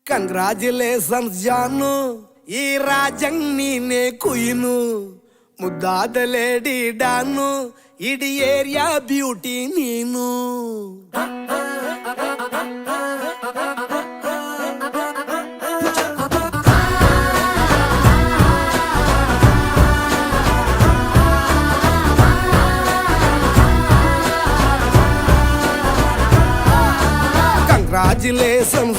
Congratulations ಜಾನು, ಈ ರಾಜಂಗ್ ನೀನೆ ಕುಯ್ನು, ಮುದ್ದಾದ ಲೇಡಿ ಡಾನು, ಇಡೀ ಏರಿಯಾ ಬ್ಯೂಟಿ ನೀನು. Congratulations